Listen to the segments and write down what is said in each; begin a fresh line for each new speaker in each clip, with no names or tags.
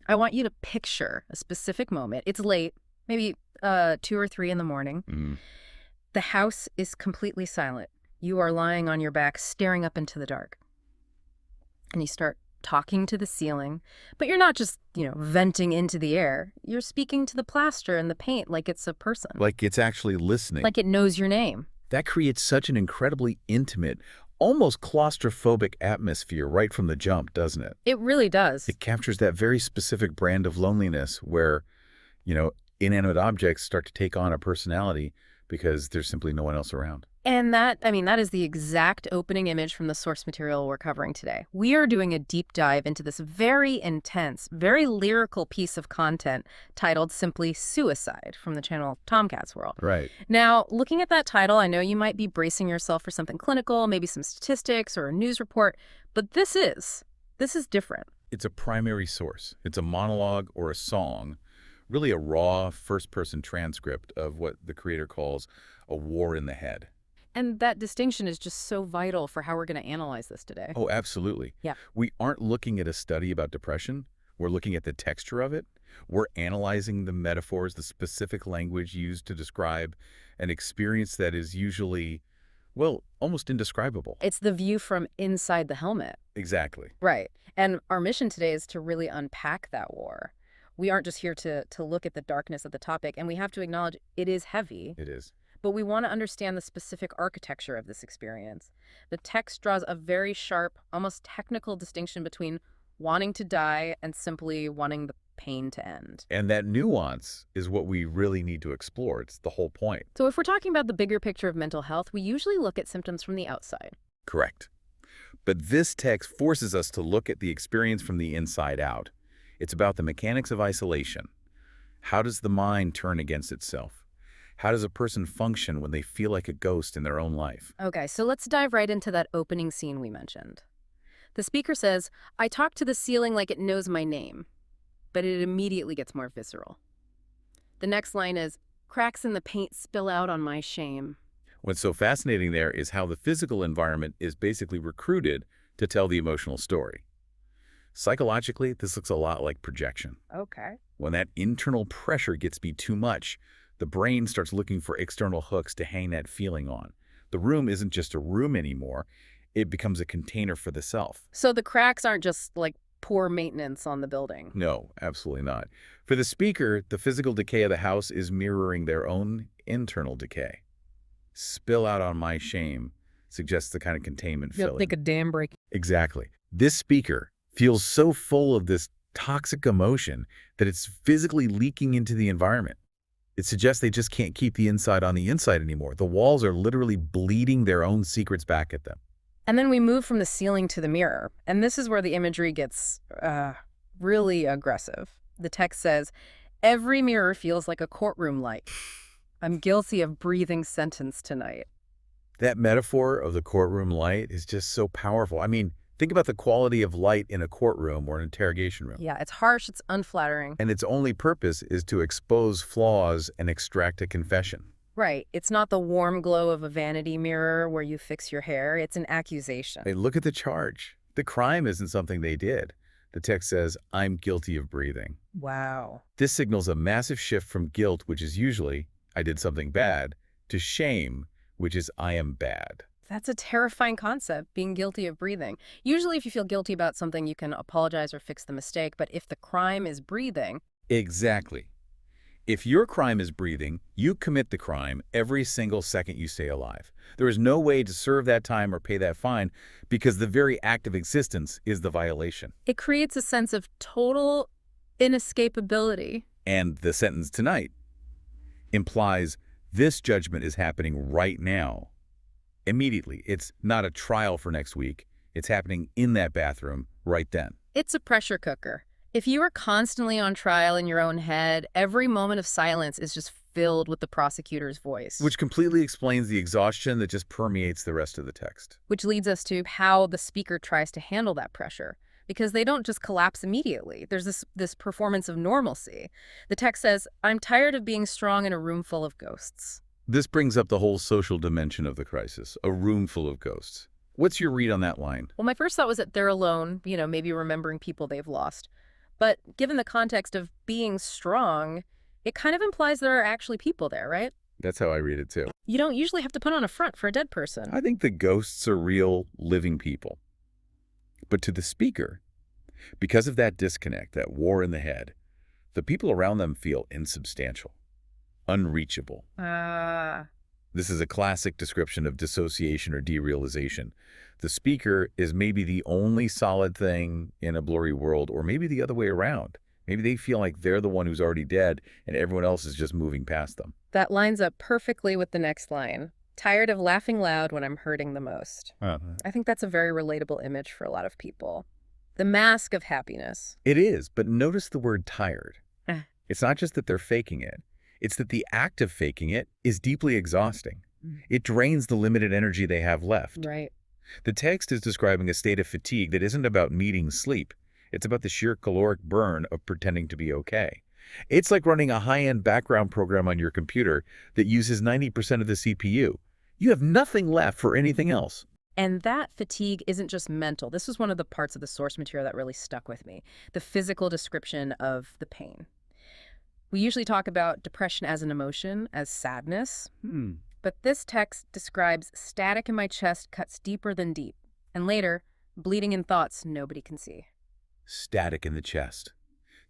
I want you to picture a specific moment. It's late, maybe 2 or 3 in the morning.
Mm,
The house is completely silent. You are lying on your back, staring up into the dark. And you start talking to the ceiling, but you're not just, venting into the air. You're speaking to the plaster and the paint like it's a person,
like it's actually listening.
like it knows your name.
That creates such an incredibly intimate, almost claustrophobic atmosphere right from the jump, doesn't it?
It really does.
It captures that very specific brand of loneliness where, you know, inanimate objects start to take on a personality because there's simply no one else around.
And that is the exact opening image from the source material we're covering today. We are doing a deep dive into this very intense, very lyrical piece of content titled simply Suicide from the channel Tomcats World.
Right.
Now, looking at that title, I know you might be bracing yourself for something clinical, maybe some statistics or a news report, but this is different.
It's a primary source. It's a monologue or a song, really a raw first-person transcript of what the creator calls a war in the head.
And that distinction is just so vital for how we're going to analyze this today.
Oh, absolutely.
Yeah.
We aren't looking at a study about depression. We're looking at the texture of it. We're analyzing the metaphors, the specific language used to describe an experience that is usually, well, almost indescribable.
It's the view from inside the helmet.
Exactly.
Right. And our mission today is to really unpack that war. We aren't just here to look at the darkness of the topic, and we have to acknowledge it is heavy,
It is.
but we want to understand the specific architecture of this experience. The text draws a very sharp, almost technical distinction between wanting to die and simply wanting the pain to end.
And that nuance is what we really need to explore. It's the whole point.
So if we're talking about the bigger picture of mental health, we usually look at symptoms from the outside.
Correct. But this text forces us to look at the experience from the inside out. It's about the mechanics of isolation. How does the mind turn against itself? How does a person function when they feel like a ghost in their own life?
Okay, so let's dive right into that opening scene we mentioned. The speaker says, I talk to the ceiling like it knows my name, but it immediately gets more visceral. The next line is, cracks in the paint spill out on my shame.
What's so fascinating there is how the physical environment is basically recruited to tell the emotional story. Psychologically, this looks a lot like projection.
Okay.
When that internal pressure gets to be too much, the brain starts looking for external hooks to hang that feeling on. The room isn't just a room anymore. It becomes a container for the self.
So the cracks aren't just like poor maintenance on the building.
No, absolutely not. For the speaker, the physical decay of the house is mirroring their own internal decay. Spill out on my shame suggests the kind of containment filling.
a dam break.
Exactly. This speaker feels so full of this toxic emotion that it's physically leaking into the environment. It suggests they just can't keep the inside on the inside anymore. The walls are literally bleeding their own secrets back at them.
And then we move from the ceiling to the mirror. And this is where the imagery gets really aggressive. The text says, every mirror feels like a courtroom light. I'm guilty of breathing sentence tonight.
That metaphor of the courtroom light is just so powerful. I mean, think about the quality of light in a courtroom or an interrogation room.
Yeah, it's harsh, it's unflattering.
And its only purpose is to expose flaws and extract a confession.
Right. It's not the warm glow of a vanity mirror where you fix your hair. It's an accusation.
Hey, look at the charge. The crime isn't something they did. The text says, I'm guilty of breathing.
Wow.
This signals a massive shift from guilt, which is usually, I did something bad, to shame, which is, I am bad.
That's a terrifying concept, being guilty of breathing. Usually if you feel guilty about something, you can apologize or fix the mistake. But if the crime is breathing,
Exactly. If your crime is breathing, you commit the crime every single second you stay alive. There is no way to serve that time or pay that fine because the very act of existence is the violation.
it creates a sense of total inescapability.
And the sentence tonight implies this judgment is happening right now. Immediately. It's not a trial for next week. It's happening in that bathroom right then.
It's a pressure cooker. If you are constantly on trial in your own head, every moment of silence is just filled with the prosecutor's voice.
Which completely explains the exhaustion that just permeates the rest of the text.
Which leads us to how the speaker tries to handle that pressure. Because they don't just collapse immediately. There's this performance of normalcy. The text says, I'm tired of being strong in a room full of ghosts.
This brings up the whole social dimension of the crisis, a room full of ghosts. What's your read on that line?
Well, my first thought was that they're alone, maybe remembering people they've lost. But given the context of being strong, it kind of implies there are actually people there, right?
That's how I read it too.
You don't usually have to put on a front for a dead person.
I think the ghosts are real, living people. But to the speaker, because of that disconnect, that war in the head, the people around them feel insubstantial, unreachable.
Ah.
This is a classic description of dissociation or derealization. The speaker is maybe the only solid thing in a blurry world, or maybe the other way around. Maybe they feel like they're the one who's already dead and everyone else is just moving past them.
That lines up perfectly with the next line. Tired of laughing loud when I'm hurting the most. I think that's a very relatable image for a lot of people. The mask of happiness.
It is, but notice the word tired.
Eh.
It's not just that they're faking it. It's that the act of faking it is deeply exhausting. It drains the limited energy they have left.
Right.
The text is describing a state of fatigue that isn't about needing sleep. It's about the sheer caloric burn of pretending to be okay. It's like running a high-end background program on your computer that uses 90% of the CPU. You have nothing left for anything else.
And that fatigue isn't just mental. This was one of the parts of the source material that really stuck with me. The physical description of the pain. We usually talk about depression as an emotion, as sadness. But this text describes static in my chest cuts deeper than deep. And later, bleeding in thoughts nobody can see.
Static in the chest.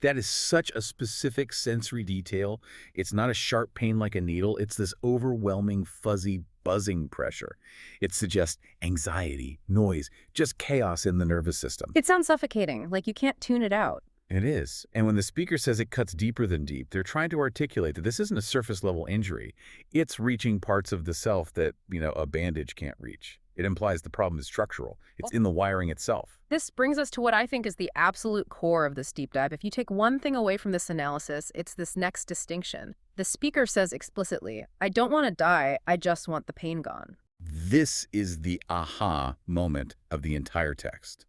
That is such a specific sensory detail. It's not a sharp pain like a needle. It's this overwhelming, fuzzy, buzzing pressure. It suggests anxiety, noise, just chaos in the nervous system.
It sounds suffocating, like you can't tune it out.
It is. And when the speaker says it cuts deeper than deep, they're trying to articulate that this isn't a surface-level injury. It's reaching parts of the self that, a bandage can't reach. It implies the problem is structural. It's in the wiring itself.
This brings us to what I think is the absolute core of this deep dive. If you take one thing away from this analysis, it's this next distinction. The speaker says explicitly, I don't want to die, I just want the pain gone.
This is the aha moment of the entire text.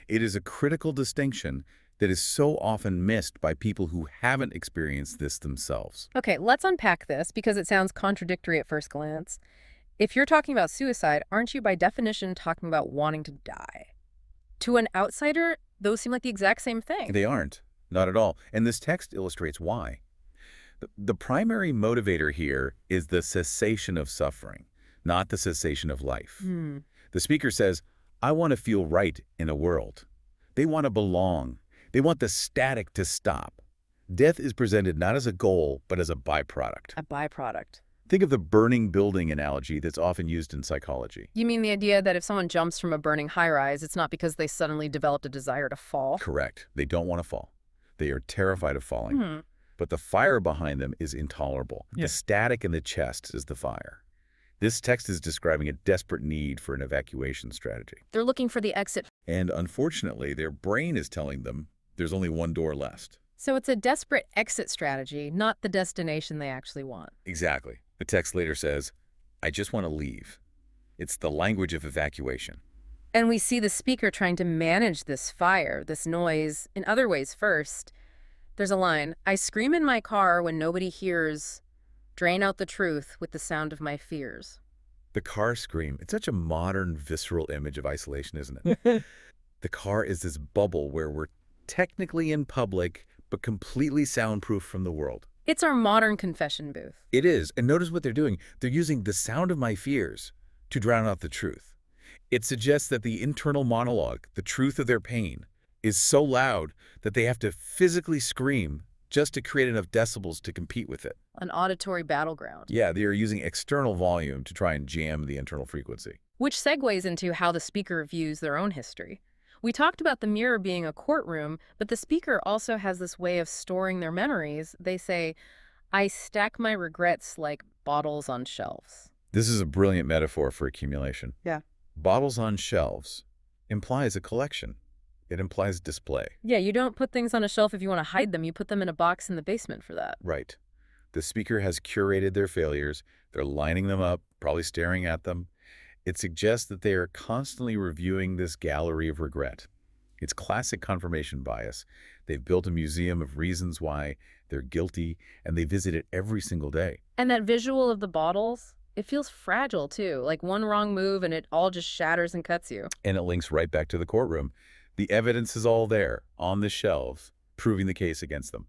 It is a critical distinction that is so often missed by people who haven't experienced this themselves.
Okay, let's unpack this because it sounds contradictory at first glance. If you're talking about suicide, aren't you by definition talking about wanting to die? To an outsider, those seem like the exact same thing.
They aren't. Not at all. And this text illustrates why. The primary motivator here is the cessation of suffering, not the cessation of life. The speaker says, I want to feel right in a world. They want to belong. They want the static to stop. Death is presented not as a goal, but as a byproduct.
A byproduct.
Think of the burning building analogy that's often used in psychology.
You mean the idea that if someone jumps from a burning high-rise, it's not because they suddenly developed a desire to fall?
Correct. They don't want to fall. They are terrified of falling. But the fire behind them is intolerable. The static in the chest is the fire. This text is describing a desperate need for an evacuation strategy.
They're looking for the exit.
And unfortunately, their brain is telling them there's only one door left.
So it's a desperate exit strategy, not the destination they actually want.
Exactly. The text later says, I just want to leave. It's the language of evacuation.
And we see the speaker trying to manage this fire, this noise, in other ways first. There's a line, I scream in my car when nobody hears, drain out the truth with the sound of my fears.
The car scream. It's such a modern, visceral image of isolation, isn't it? The car is this bubble where we're technically in public, but completely soundproof from the world.
It's our modern confession booth.
It is. And notice what they're doing. They're using the sound of my fears to drown out the truth. It suggests that the internal monologue, the truth of their pain, is so loud that they have to physically scream just to create enough decibels to compete with it.
An auditory battleground.
Yeah, they are using external volume to try and jam the internal frequency.
Which segues into how the speaker views their own history. We talked about the mirror being a courtroom, but the speaker also has this way of storing their memories. They say, I stack my regrets like bottles on shelves.
This is a brilliant metaphor for accumulation.
Yeah.
Bottles on shelves implies a collection. It implies display.
Yeah, you don't put things on a shelf if you want to hide them. You put them in a box in the basement for that.
Right. The speaker has curated their failures. They're lining them up, probably staring at them. It suggests that they are constantly reviewing this gallery of regret. It's classic confirmation bias. They've built a museum of reasons why they're guilty, and they visit it every single day.
And that visual of the bottles, it feels fragile too. Like one wrong move and it all just shatters and cuts you.
And it links right back to the courtroom. The evidence is all there, on the shelves, proving the case against them.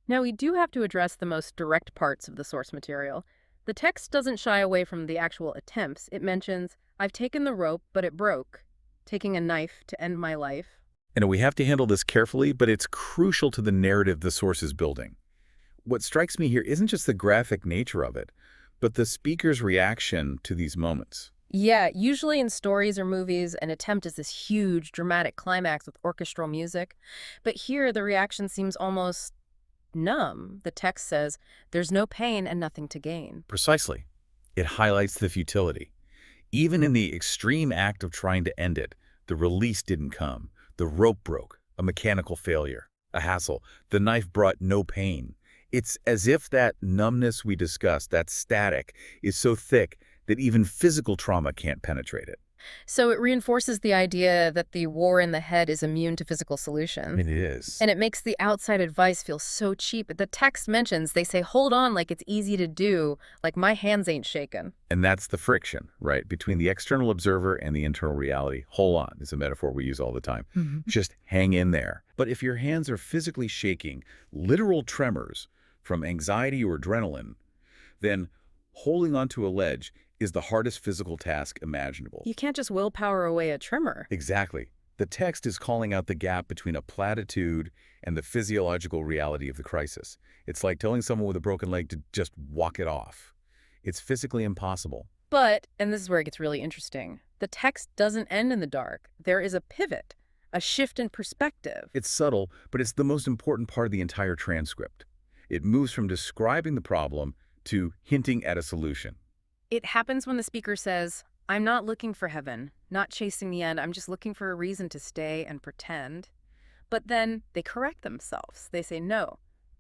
Now, we do have to address the most direct parts of the source material. The text doesn't shy away from the actual attempts. It mentions, I've taken the rope, but it broke, taking a knife to end my life.
And we have to handle this carefully, but it's crucial to the narrative the source is building. What strikes me here isn't just the graphic nature of it, but the speaker's reaction to these moments.
Yeah, usually in stories or movies, an attempt is this huge, dramatic climax with orchestral music. But here, the reaction seems almost numb. The text says, there's no pain and nothing to gain.
Precisely. It highlights the futility. Even in the extreme act of trying to end it, the release didn't come. The rope broke, a mechanical failure, a hassle. The knife brought no pain. It's as if that numbness we discussed, that static, is so thick that even physical trauma can't penetrate it.
So it reinforces the idea that the war in the head is immune to physical solutions.
It is.
And it makes the outside advice feel so cheap. The text mentions, they say, hold on like it's easy to do, like my hands ain't shaking.
And that's the friction, right, between the external observer and the internal reality. Hold on is a metaphor we use all the time. Just hang in there. But if your hands are physically shaking, literal tremors from anxiety or adrenaline, then holding onto a ledge is the hardest physical task imaginable.
You can't just willpower away a tremor.
Exactly. The text is calling out the gap between a platitude and the physiological reality of the crisis. It's like telling someone with a broken leg to just walk it off. It's physically impossible.
But, and this is where it gets really interesting, the text doesn't end in the dark. There is a pivot, a shift in perspective.
It's subtle, but it's the most important part of the entire transcript. It moves from describing the problem to hinting at a solution.
It happens when the speaker says, I'm not looking for heaven, not chasing the end, I'm just looking for a reason to stay and pretend. But then they correct themselves. They say no,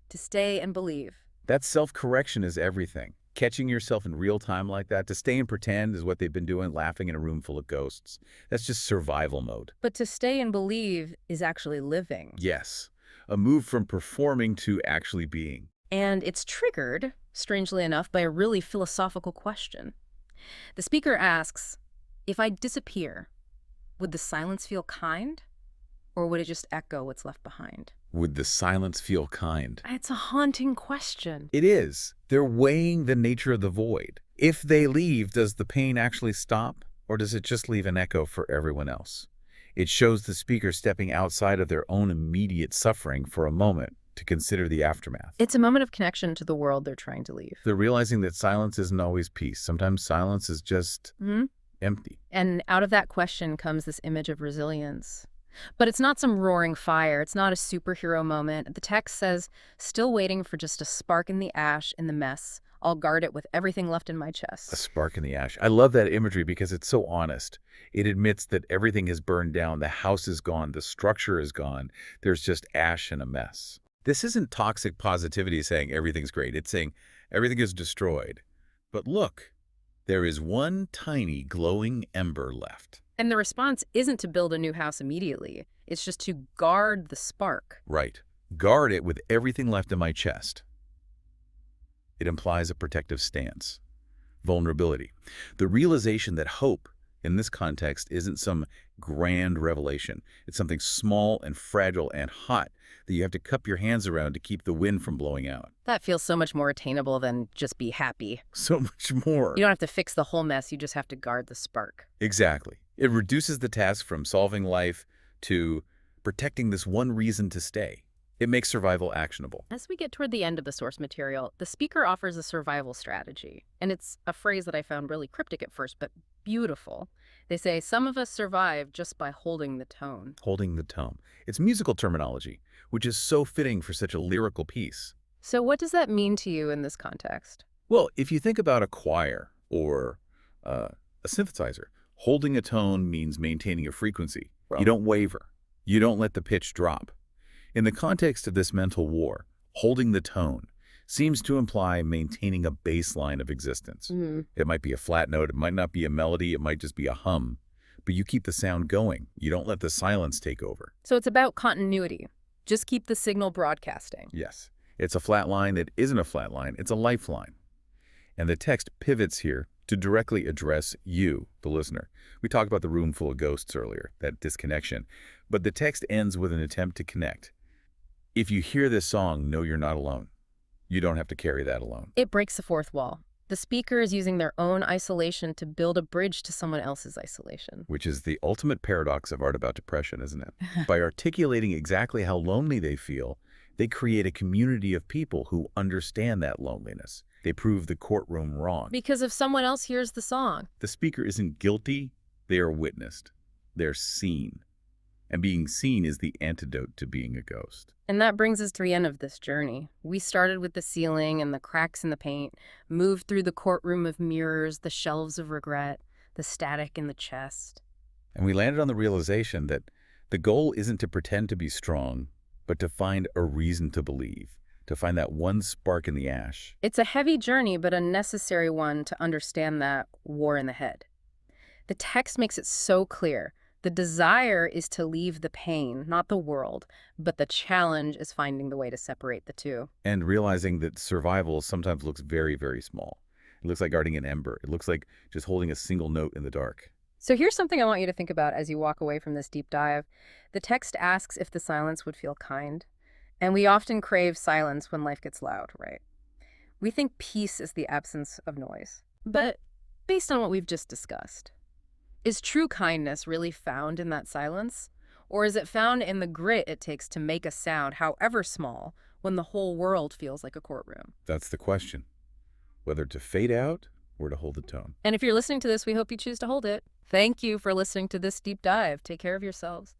to stay and believe.
That self-correction is everything. Catching yourself in real time like that, to stay and pretend is what they've been doing, laughing in a room full of ghosts. That's just survival mode.
But to stay and believe is actually living.
Yes, a move from performing to actually being.
And it's triggered, strangely enough, by a really philosophical question. The speaker asks, if I disappear, would the silence feel kind? Or would it just echo what's left behind?
Would the silence feel kind?
It's a haunting question.
It is. They're weighing the nature of the void. If they leave, does the pain actually stop? Or does it just leave an echo for everyone else? It shows the speaker stepping outside of their own immediate suffering for a moment to consider the aftermath.
It's a moment of connection to the world they're trying to leave.
They're realizing that silence isn't always peace. Sometimes silence is just empty.
And out of that question comes this image of resilience. But it's not some roaring fire. It's not a superhero moment. The text says, still waiting for just a spark in the ash in the mess. I'll guard it with everything left in my chest.
A spark in the ash. I love that imagery because it's so honest. It admits that everything is burned down. The house is gone. The structure is gone. There's just ash and a mess. This isn't toxic positivity saying everything's great. It's saying everything is destroyed. But look, there is one tiny glowing ember left.
And the response isn't to build a new house immediately. It's just to guard the spark.
Right. Guard it with everything left in my chest. It implies a protective stance. Vulnerability. The realization that hope, in this context, isn't some grand revelation. It's something small and fragile and hot that you have to cup your hands around to keep the wind from blowing out.
That feels so much more attainable than just be happy.
So much more.
You don't have to fix the whole mess. You just have to guard the spark.
Exactly. It reduces the task from solving life to protecting this one reason to stay. It makes survival actionable.
As we get toward the end of the source material, the speaker offers a survival strategy. And it's a phrase that I found really cryptic at first, but beautiful. They say, some of us survive just by holding the tone.
Holding the tone. It's musical terminology, which is so fitting for such a lyrical piece.
So what does that mean to you in this context?
Well, if you think about a choir or a synthesizer, holding a tone means maintaining a frequency. You don't waver. You don't let the pitch drop. In the context of this mental war, holding the tone seems to imply maintaining a baseline of existence. It might be a flat note, it might not be a melody, it might just be a hum, but you keep the sound going. You don't let the silence take over.
So it's about continuity. Just keep the signal broadcasting.
Yes, it's a flat line that isn't a flat line, it's a lifeline. And the text pivots here to directly address you, the listener. We talked about the room full of ghosts earlier, that disconnection, but the text ends with an attempt to connect. If you hear this song, know you're not alone. You don't have to carry that alone,
It breaks the fourth wall. The speaker is using their own isolation to build a bridge to someone else's isolation.
which is the ultimate paradox of art about depression, isn't it? By articulating exactly how lonely they feel, they create a community of people who understand that loneliness. They prove the courtroom wrong.
Because if someone else hears the song,
The speaker isn't guilty, they are witnessed. They're seen. And being seen is the antidote to being a ghost.
and that brings us to the end of this journey. We started with the ceiling and the cracks in the paint, moved through the courtroom of mirrors, the shelves of regret, the static in the chest.
And we landed on the realization that the goal isn't to pretend to be strong, but to find a reason to believe, to find that one spark in the ash.
It's a heavy journey, but a necessary one to understand that war in the head. The text makes it so clear. The desire is to leave the pain, not the world, but the challenge is finding the way to separate the two.
And realizing that survival sometimes looks very, very small. It looks like guarding an ember. It looks like just holding a single note in the dark.
So here's something I want you to think about as you walk away from this deep dive. The text asks if the silence would feel kind. And we often crave silence when life gets loud, right? We think peace is the absence of noise. But based on what we've just discussed, is true kindness really found in that silence? Or is it found in the grit it takes to make a sound, however small, when the whole world feels like a courtroom?
That's the question. Whether to fade out or to hold the tone.
And if you're listening to this, we hope you choose to hold it. Thank you for listening to this deep dive. Take care of yourselves.